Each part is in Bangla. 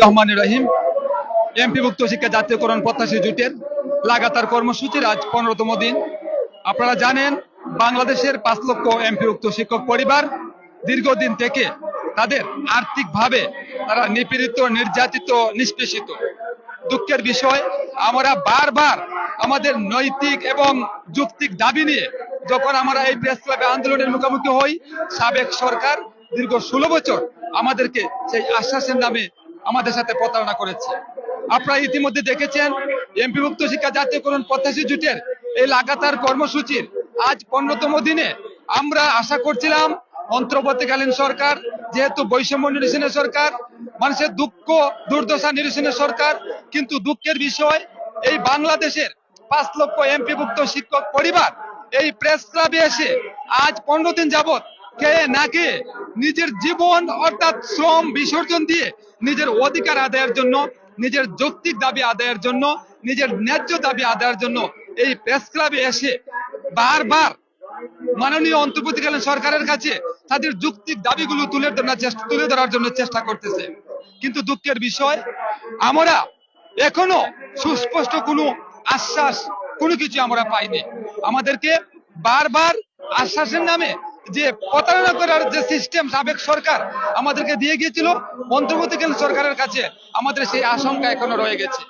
রহমানির রহিম। এমপিভুক্ত শিক্ষা জাতীয়করণ প্রত্যাশী জোটের লাগাতার কর্মসূচির আজ 15তম দিন। আপনারা জানেন, বাংলাদেশের 5 লক্ষ এমপিভুক্ত শিক্ষক পরিবার দীর্ঘদিন থেকে তাদের আর্থিকভাবে তারা নিপীড়িত, নির্যাতিত, নিষ্পেষিত। দুঃখের বিষয়, আমরা বারবার আমাদের নৈতিক এবং যৌক্তিক দাবি নিয়ে যখন আমরা এই প্রেস ক্লাবে আন্দোলনের মুখোমুখি হই, সাবেক সরকার দীর্ঘ 16 বছর আমাদেরকে সেই আশ্বাসের নামে আমাদের সাথে প্রতারণা করেছে। আপনারা ইতিমধ্যে দেখেছেন, এমপিভুক্ত শিক্ষা জাতীয়করণ প্রত্যাশী জোটের এই লাগাতার কর্মসূচির আজ 15তম দিনে আমরা আশা করছিলাম অন্তর্বর্তীকালীন সরকার, যেহেতু বৈষম্য নিরসনের সরকার, মানুষের দুঃখ দুর্দশা নিরসনের সরকার, কিন্তু দুঃখের বিষয় এই বাংলাদেশের 5 লক্ষ এমপিভুক্ত শিক্ষক পরিবার এই প্রেস ক্লাবে এসে আজ 15 দিন যাবৎ খেয়ে না খেয়ে নিজের জীবন অর্থাৎ শ্রম বিসর্জন দিয়ে নিজের অধিকার আদায়ের জন্য, নিজের যৌক্তিক দাবি আদায়ের জন্য, নিজের ন্যায্য দাবি আদায়ের জন্য এই প্রেস ক্লাবে এসে বারবার মাননীয় অন্তর্বর্তীকালীন সরকারের কাছে তাদের যৌক্তিক দাবিগুলো তুলে ধরার জন্য চেষ্টা করতেছে। কিন্তু দুঃখের বিষয়, আমরা এখনো সুস্পষ্ট কোনো আশ্বাস, কোনো কিছু আমরা পাইনি। আমাদেরকে বারবার আশ্বাসের নামে যে প্রতারণা করার যে সিস্টেম সাবেক সরকার আমাদেরকে দিয়ে গিয়েছিল, অন্তর্বর্তীকালীন সরকারের কাছে আমাদের সেই আশঙ্কা এখনো রয়ে গেছে।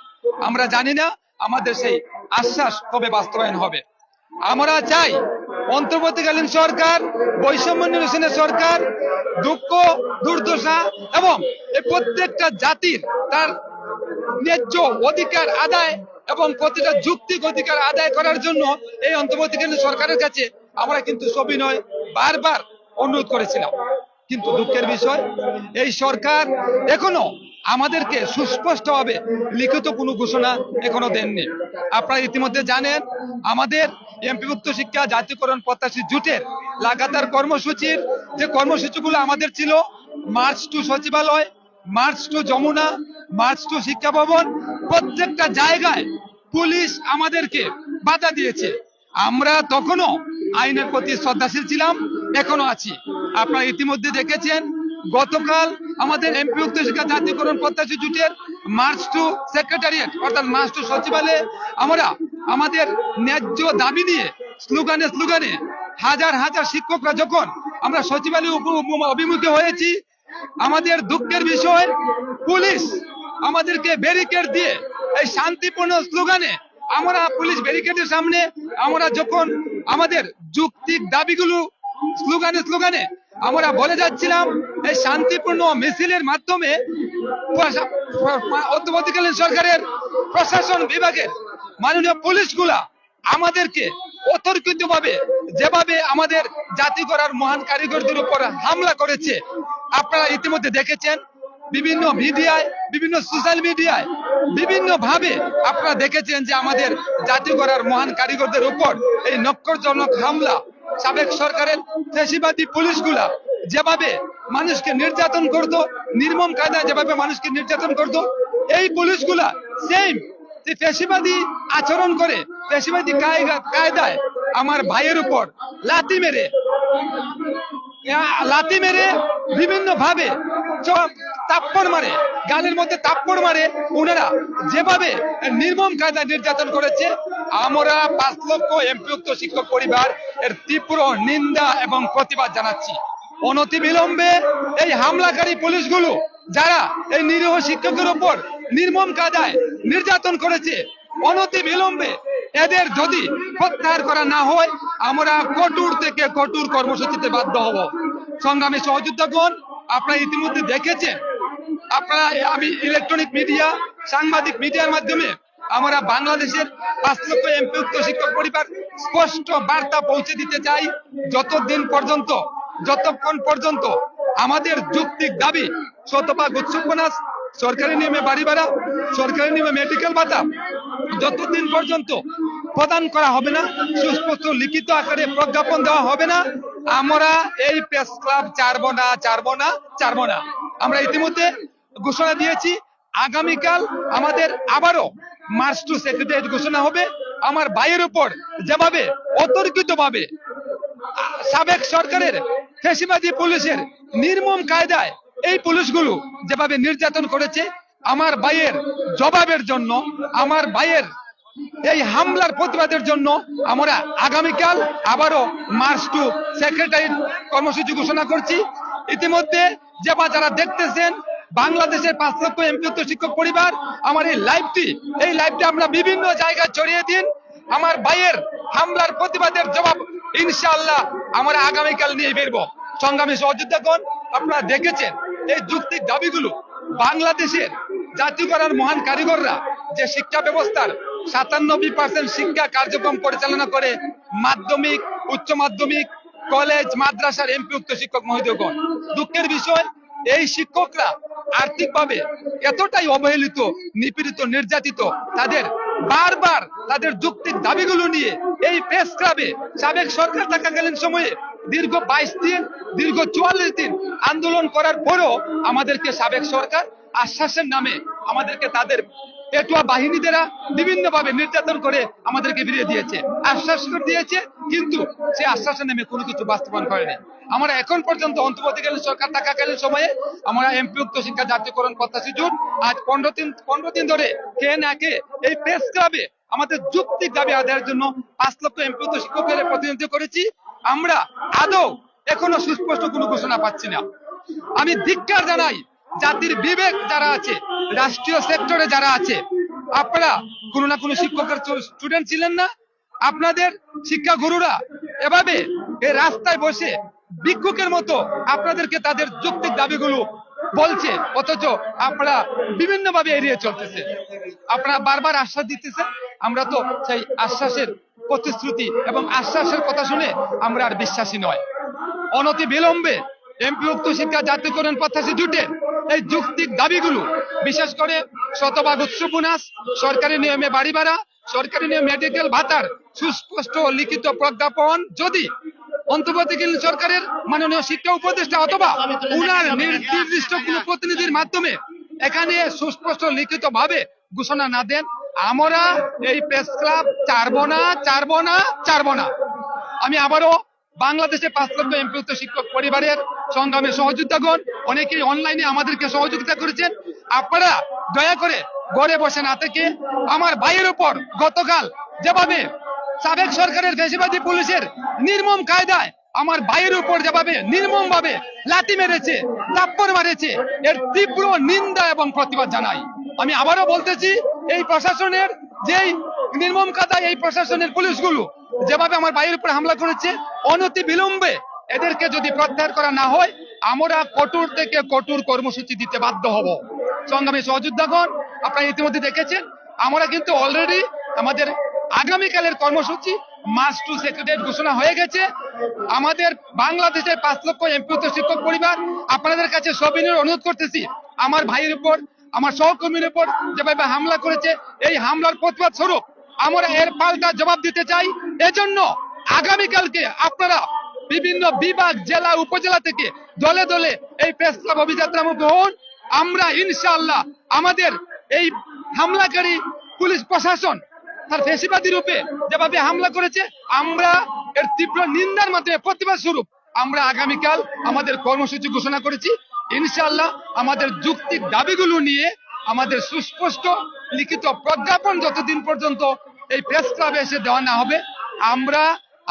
আমরা জানি না আমাদের সেই আশ্বাস কবে বাস্তবায়ন হবে। আমরা চাই অন্তর্বর্তীকালীন সরকার, বৈষম্য নিরসনের সরকার, দুঃখ দুর্দশা এবং এই প্রত্যেকটা জাতির তার ন্যায্য অধিকার আদায় এবং প্রতিটা যৌক্তিক অধিকার আদায় করার জন্য এই অন্তর্বর্তীকালীন সরকারের কাছে আমরা কিন্তু সবিনয় বারবার অনুরোধ করেছিলাম। কিন্তু দুঃখের বিষয়, এই সরকার এখনো আমাদেরকে সুস্পষ্টভাবে লিখিত কোনো ঘোষণা এখনো দেননি। আপনারা ইতিমধ্যে জানেন, আমাদের এমপিভুক্ত শিক্ষা জাতীয়করণ প্রত্যাশী জোটের লাগাতার কর্মসূচির যে কর্মসূচিগুলো আমাদের ছিল, march to Sachibalay, march to Jamuna, march to Shiksha Bhaban, প্রত্যেকটা জায়গায় পুলিশ আমাদেরকে বাধা দিয়েছে। আমরা তখনও আইনের প্রতি শ্রদ্ধাশীল ছিলাম, এখনো আছি। আপনারা ইতিমধ্যে দেখেছেন, গতকাল আমাদের এমপিভুক্ত শিক্ষা জাতীয়করণ প্রত্যাশী জোটের মার্চ টু সেক্রেটারিয়েট অর্থাৎ মার্চ টু সচিবালয়ে আমরা আমাদের ন্যায্য দাবি নিয়ে স্লোগানে হাজার হাজার শিক্ষকরা যখন আমরা সচিবালয় অভিমুখে হয়েছি, আমাদের দুঃখের বিষয়, পুলিশ আমাদেরকে ব্যারিকেড দিয়ে এই শান্তিপূর্ণ স্লোগানে আমরা পুলিশ ব্যারিকেডের সামনে আমরা যখন আমাদের যৌক্তিক দাবিগুলো স্লোগানে আমরা বলে যাচ্ছিলাম, এই শান্তিপূর্ণ মিছিলের মাধ্যমে অন্তর্বর্তীকালীন সরকারের প্রশাসন বিভাগের মাননীয় পুলিশগুলা আমাদেরকে অতর্কিতভাবে যেভাবে আমাদের জাতি গড়ার মহান কারিগরদের উপর হামলা করেছে, আপনারা ইতিমধ্যে দেখেছেন। বিভিন্ন মিডিয়ায়, বিভিন্ন সোশ্যাল মিডিয়ায় বিভিন্ন ভাবে আপনারা দেখেছেন যে আমাদের জাতি গড়ার মহান কারিগরদের উপর এই নক্করজনক হামলা সাবেক সরকারের ফ্যাসিবাদী পুলিশগুলা যেভাবে মানুষকে নির্যাতন করতো, নির্মম কায়দায় যেভাবে মানুষকে নির্যাতন করতো, এই পুলিশগুলা সেম ফ্যাসিবাদী আচরণ করে, ফ্যাসিবাদী কায়দায় আমার ভাইয়ের উপর লাথি মেরে বিভিন্ন ভাবে তাপ্পড় মারে, গালের মধ্যে তাপ্পড় মারে। ওনারা যেভাবে নির্মম কায়দায় নির্যাতন করেছে, আমরা 5 লক্ষ এমপিভুক্ত শিক্ষক পরিবার এর তীব্র নিন্দা এবং প্রতিবাদ জানাচ্ছি। অনতিবিলম্বে এই হামলাকারী পুলিশগুলো যারা এই নিরীহ শিক্ষকের উপর নির্মম কায়দায় নির্যাতন করেছে, অনতিবিলম্বে এদের যদি প্রত্যাহার করা না হয়, আমরা কঠোর থেকে কঠোর কর্মসূচিতে বাধ্য হব। সংগ্রামী সহযোদ্ধাগণ, আপনারা ইতিমধ্যে দেখেছেন, আমি ইলেকট্রনিক মিডিয়া, সাংবাদিক মিডিয়ার মাধ্যমে আমরা বাংলাদেশের 5 লক্ষ এমপিভুক্ত শিক্ষক পরিবার স্পষ্ট বার্তা পৌঁছে দিতে চাই, যতক্ষণ পর্যন্ত আমাদের যৌক্তিক দাবি শতভাগ উৎসবনাশ, সরকারি নিয়মে বাড়ি ভাড়া, সরকারি নিয়মে মেডিকেল ভাতা যতদিন পর্যন্ত প্রদান করা হবে না, সুস্পষ্ট লিখিত আকারে প্রজ্ঞাপন দেওয়া হবে না, আমরা এই প্রেস ক্লাব ছাড়বো না। আমরা ইতিমধ্যে ঘোষণা দিয়েছি, আগামীকাল আমাদের আবারও মার্চ টু সেক্রেটারিয়েট ঘোষণা হবে। আমার ভাইয়ের উপর যেভাবে অতর্কিতভাবে সাবেক সরকারের ফ্যাসিবাদী পুলিশের নির্মম কায়দায় এই পুলিশগুলো যেভাবে নির্যাতন করেছে, আমার ভাইয়ের জবাবের জন্য, আমার ভাইয়ের এই হামলার প্রতিবাদের জন্য আমরা আগামীকাল আবারও মার্চ টু সেক্রেটারিয়েট কর্মসূচি ঘোষণা করছি। ইতিমধ্যে যারা দেখতেছেন বাংলাদেশের 5 লক্ষ এমপিওক্ত শিক্ষক পরিবার, আমার এই লাইভটি আমরা বিভিন্ন জায়গায় ছড়িয়ে দিন। আমার ভাইয়ের হামলার প্রতিবাদের জবাব ইনশাআল্লাহ আমরা আগামীকাল নিয়ে বেরবো। সংগ্রামী সহযোদ্ধাগণ, আপনারা দেখেছেন এই যৌক্তিক দাবিগুলো বাংলাদেশের জাতীয়করণ মহান কারিগররা যে শিক্ষা ব্যবস্থার 97% শিক্ষা কার্যক্রম পরিচালনা করে মাধ্যমিক, উচ্চ মাধ্যমিক, কলেজ, মাদ্রাসার এমপিওক্ত শিক্ষক মহোদয়গণ, দুঃখের বিষয় এই শিক্ষকরা আর্থিকভাবে এতটাই অবহেলিত, নিপীড়িত, নির্যাতিত, তাদের বারবার তাদের যৌক্তিক দাবিগুলো নিয়ে এই প্রেস ক্লাবে সাবেক সরকার থাকাকালীন সময়ে দীর্ঘ 22 দিন, দীর্ঘ 44 দিন আন্দোলন করার পরও আমাদেরকে সাবেক সরকার আশ্বাসের নামে আমাদেরকে তাদের পেটুয়া বাহিনী দ্বারা বিভিন্ন ভাবে নির্যাতন করে আমাদেরকে ফিরিয়ে দিয়েছে, আশ্বাস দিয়েছে, কিন্তু সে আশ্বাসের নামে কোনো কিছু বাস্তবায়ন করেনি। আমরা এখন পর্যন্ত অন্তর্বর্তীকালীন সরকার থাকাকালীন সময়ে আমরা এমপিওক্ত শিক্ষা জাতীয়করণ প্রত্যাশী জোট আজ 15 দিন ধরে কে না কে এই প্রেস ক্লাবে আমাদের যৌক্তিক দাবি আদায়ের জন্য 5 লক্ষ এমপিওক্ত শিক্ষকের প্রতিনিধিত্ব করেছি। আমরা আদৌ এখনো সুস্পষ্ট কোনো ঘোষণা পাচ্ছি না। আমি ধিক্কার জানাই জাতির বিবেক যারা আছে, রাষ্ট্রীয় সেক্টরে যারা আছে, আপনারা কোনো না কোনো শিক্ষকের স্টুডেন্ট ছিলেন না? আপনাদের শিক্ষা গুরুরা এভাবে এই রাস্তায় বসে ভিক্ষুকের মতো আপনাদেরকে তাদের যৌক্তিক দাবিগুলো বলছে, অথচ আপনারা বিভিন্ন ভাবে এড়িয়ে চলতেছে। আপনারা বারবার আশ্বাস দিতেছে, আমরা তো সেই আশ্বাসের প্রতিশ্রুতি এবং আশ্বাসের কথা শুনে আমরা আর বিশ্বাসী নয়। অনতি বিলম্বে এমপিওক্ত শিক্ষা জাতীয়করণ প্রত্যাশী জোটের এই যৌক্তিক দাবিগুলো, বিশেষ করে শতভাগ উচ্চ বোনাস, সরকারি নিয়মে বাড়ি ভাড়া, সরকারি নিয়মে মেডিকেল ভাতার সুস্পষ্ট লিখিত প্রজ্ঞাপন যদি অন্তর্বর্তীকালীন সরকারের মাননীয় শিক্ষা উপদেষ্টা অথবা উনার নির্দিষ্ট কোনো প্রতিনিধির মাধ্যমে এখানে সুস্পষ্ট লিখিত ভাবে ঘোষণা না দেন, আমরা এই প্রেস ক্লাব ছাড়বো না। আমি আবারও বাংলাদেশে 5 লক্ষ এমপিওক্ত শিক্ষক পরিবারের সংগ্রামে সহযোদ্ধাগণ, অনেকেই অনলাইনে আমাদেরকে সহযোগিতা করেছেন, আপনারা দয়া করে ঘরে বসে না থেকে আমার ভাইয়ের উপর গতকাল যেভাবে সাবেক সরকারের ফ্যাসিবাদী পুলিশের নির্মম কায়দায় আমার ভাইয়ের উপর যেভাবে নির্মম ভাবে লাঠি মেরেছে, থাপ্পড় মারেছে, এর তীব্র নিন্দা এবং প্রতিবাদ জানাই। আমি আবারও বলতেছি, এই প্রশাসনের যেই নির্মম কায়দায় এই প্রশাসনের পুলিশগুলো যেভাবে আমার ভাইয়ের উপর হামলা করেছে, অনতি বিলম্বে এদেরকে যদি প্রত্যাহার করা না হয় আমরা কঠোর থেকে কঠোর কর্মসূচি দিতে বাধ্য হব। সংগ্রামী সহযোদ্ধাগণ, আপনারা ইতিমধ্যে দেখেছেন আমরা কিন্তু অলরেডি আমাদের আগামীকালের কর্মসূচি মার্চ টু সেক্রেটারিয়েট ঘোষণা হয়ে গেছে। আমাদের বাংলাদেশের 5 লক্ষ এমপিওক্ত শিক্ষক পরিবার আপনাদের কাছে সবিনয় অনুরোধ করতেছি, আমার ভাইয়ের উপর, আমার সহকর্মীর উপর যেভাবে হামলা করেছে, এই হামলার প্রতিবাদ স্বরূপ আমরা এর পাল্টা জবাব দিতে চাই। এজন্য আগামীকালকে আপনারা বিভিন্ন বিভাগ, জেলা, উপজেলা থেকে দলে দলে এই প্রেস ক্লাব অভিযাত্রা মুখ হন। আমরা ইনশাআল্লাহ আমাদের এই হামলাকারী পুলিশ প্রশাসন তার ফ্যাসিবাদী রূপে যেভাবে হামলা করেছে, আমরা এর তীব্র নিন্দার মাধ্যমে প্রতিবাদ স্বরূপ আমরা আগামীকাল আমাদের কর্মসূচি ঘোষণা করেছি। ইনশাআল্লাহ আমাদের যৌক্তিক দাবিগুলো নিয়ে আমাদের সুস্পষ্ট লিখিত প্রজ্ঞাপন যতদিন পর্যন্ত এই প্রেস ক্লাবে এসে দেওয়া না হবে,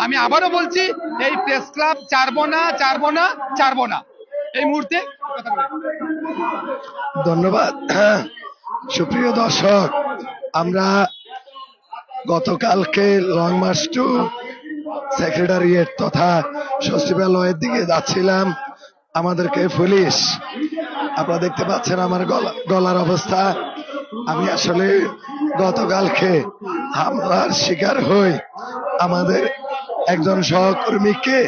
আমি আবারও বলছি, এই প্রেস ক্লাব ছাড়বো না। এই মুহূর্তে ধন্যবাদ। সুপ্রিয় দর্শক, আমরা গতকালকে লং মার্চ টু সেক্রেটারিয়েট তথা সচিবালয়ের দিকে যাচ্ছিলাম, আমাদেরকে পুলিশ, আপনারা দেখতে পাচ্ছেন আমার গলার অবস্থা, আমি আসলে গতকালকে হামলার শিকার হই। আমাদের একজন সহকর্মীকে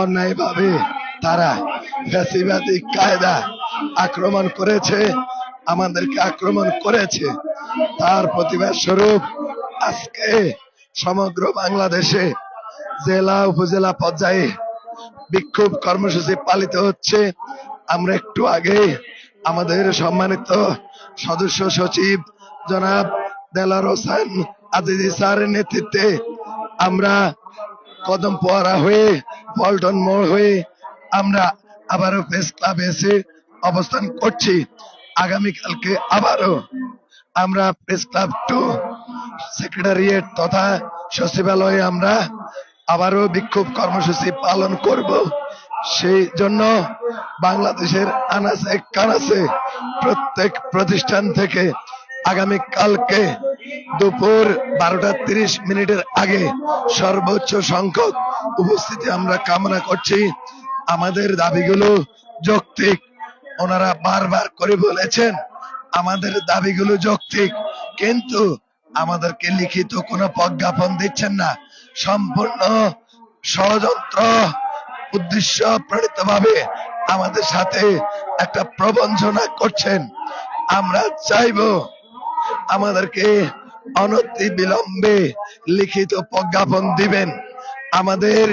অন্যায়ভাবে তারা ফ্যাসিবাদী কায়দা আক্রমণ করেছে, আমাদেরকে আক্রমণ করেছে। তার প্রতিবাদ স্বরূপ আজকে সমগ্র বাংলাদেশে জেলা উপজেলা পর্যায়ে বিক্ষোভ কর্মসূচি পালিত হচ্ছে। আমরা একটু আগে আমাদের সম্মানিত সদস্য সচিব জনাব দেলার হোসেন আজিজি স্যারের নেতৃত্বে আমরা কদম পোয়ারা হয়ে পল্টন মোড় হয়ে আমরা আবারও প্রেস ক্লাবে এসে অবস্থান করছি। আগামীকালকে আবারও আমরা প্রেস ক্লাব টু সেক্রেটারিয়েট তথা সচিবালয়ে আমরা আবারও বিক্ষোভ কর্মসূচি পালন করব। সেই জন্য বাংলাদেশের আনাচে কানাচে প্রত্যেক প্রতিষ্ঠান থেকে আগামীকালকে দুপুর 12:30 আগে সর্বোচ্চ সংখ্যক উপস্থিতি আমরা কামনা করছি। আমাদের দাবিগুলো যৌক্তিক, ওনারা বারবার করে বলেছেন আমাদের দাবিগুলো যৌক্তিক, কিন্তু আমাদেরকে লিখিত কোনো প্রজ্ঞাপন দিচ্ছেন না। সম্পূর্ণ ষড়যন্ত্র উদ্দেশ্য প্রণীত ভাবে আমাদের সাথে একটা প্রবঞ্চনা করছেন। আমরা চাইব আমাদেরকে অনতি বিলম্বে লিখিত প্রজ্ঞাপন দিবেন। আমাদের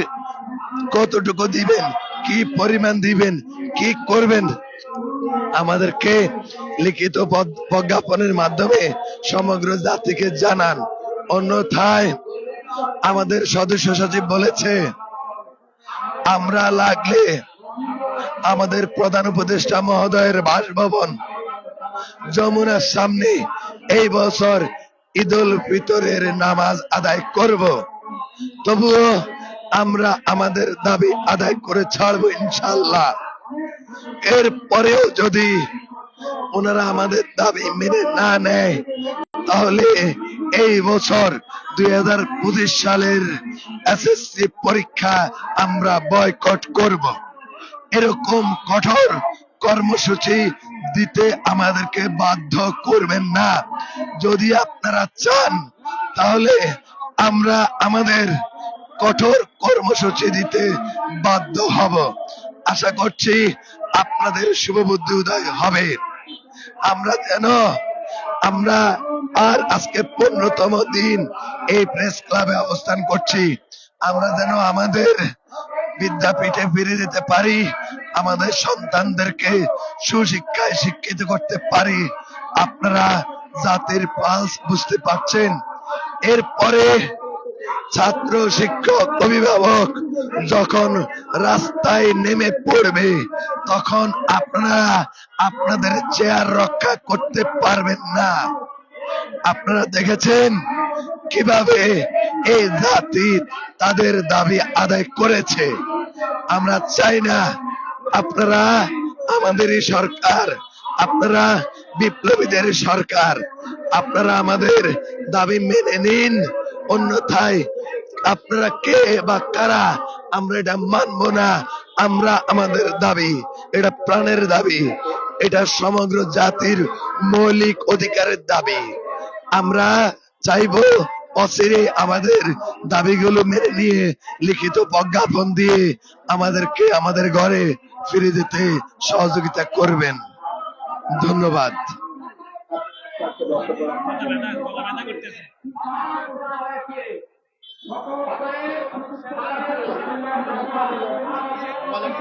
কতটুকু দিবেন, কি পরিমাণ দিবেন, কি করবেন, আমাদেরকে লিখিত প্রজ্ঞাপনের মাধ্যমে সমগ্র জাতিকে জানান। অন্যথায় আমাদের সদস্য সচিব বলেছে আমরা লাগলে আমাদের প্রধান উপদেষ্টা মহোদয়ের বাসভবন যমুনার সামনে এই বছর ঈদুল ফিতরের নামাজ আদায় করব। তবুও আমরা আমাদের দাবি আদায় করে ছাড়বো ইনশাল্লাহ। এর পরেও যদি ওনারা আমাদের দাবি মেনে না নেয়, তাহলে এই বছর 2025 সালের এসএসসি পরীক্ষা আমরা বয়কট করব। এরকম কঠোর কর্মসূচি দিতে আমাদেরকে বাধ্য করবেন না। যদি আপনারা চান তাহলে আমরা আমাদের কঠোর কর্মসূচি দিতে বাধ্য হব। আশা করছি আপনাদের শুভবুদ্ধি উদয় হবে। আমরা আর আজকে 15তম দিন এই প্রেস ক্লাবে অবস্থান করছি। আমরা যেন আমাদের বিদ্যাপীঠে ফিরে যেতে পারি, আমাদের সন্তানদেরকে সুশিক্ষায় শিক্ষিত করতে পারি। আপনারা জাতির পালস বুঝতে পারছেন। এরপরে ছাত্র, শিক্ষক, অভিভাবক যখন রাস্তায় নেমে পড়বে, তখন আপনারা আপনাদের চেয়ার রক্ষা করতে পারবেন না। আপনারা দেখেছেন কিভাবে এই জাতি তাদের দাবি আদায় করেছে। আমরা চাই না আপনারা আমাদেরই সরকার, আপনারা বিপ্লবীদের সরকার, আপনারা আমাদের দাবি মেনে নিন। অন্যথায় আপনারা কে বা কারা, আমরা এটা মানব না। আমরা আমাদের দাবি, এটা প্রাণের দাবি, এটা সমগ্র জাতির মৌলিক অধিকারের দাবি। আমরা চাইবো অচিরে আমাদের দাবিগুলো মেনে নিয়ে লিখিত প্রজ্ঞাপন দিয়ে আমাদেরকে আমাদের ঘরে ফিরে যেতে সহযোগিতা করবেন। ধন্যবাদ। বলেন।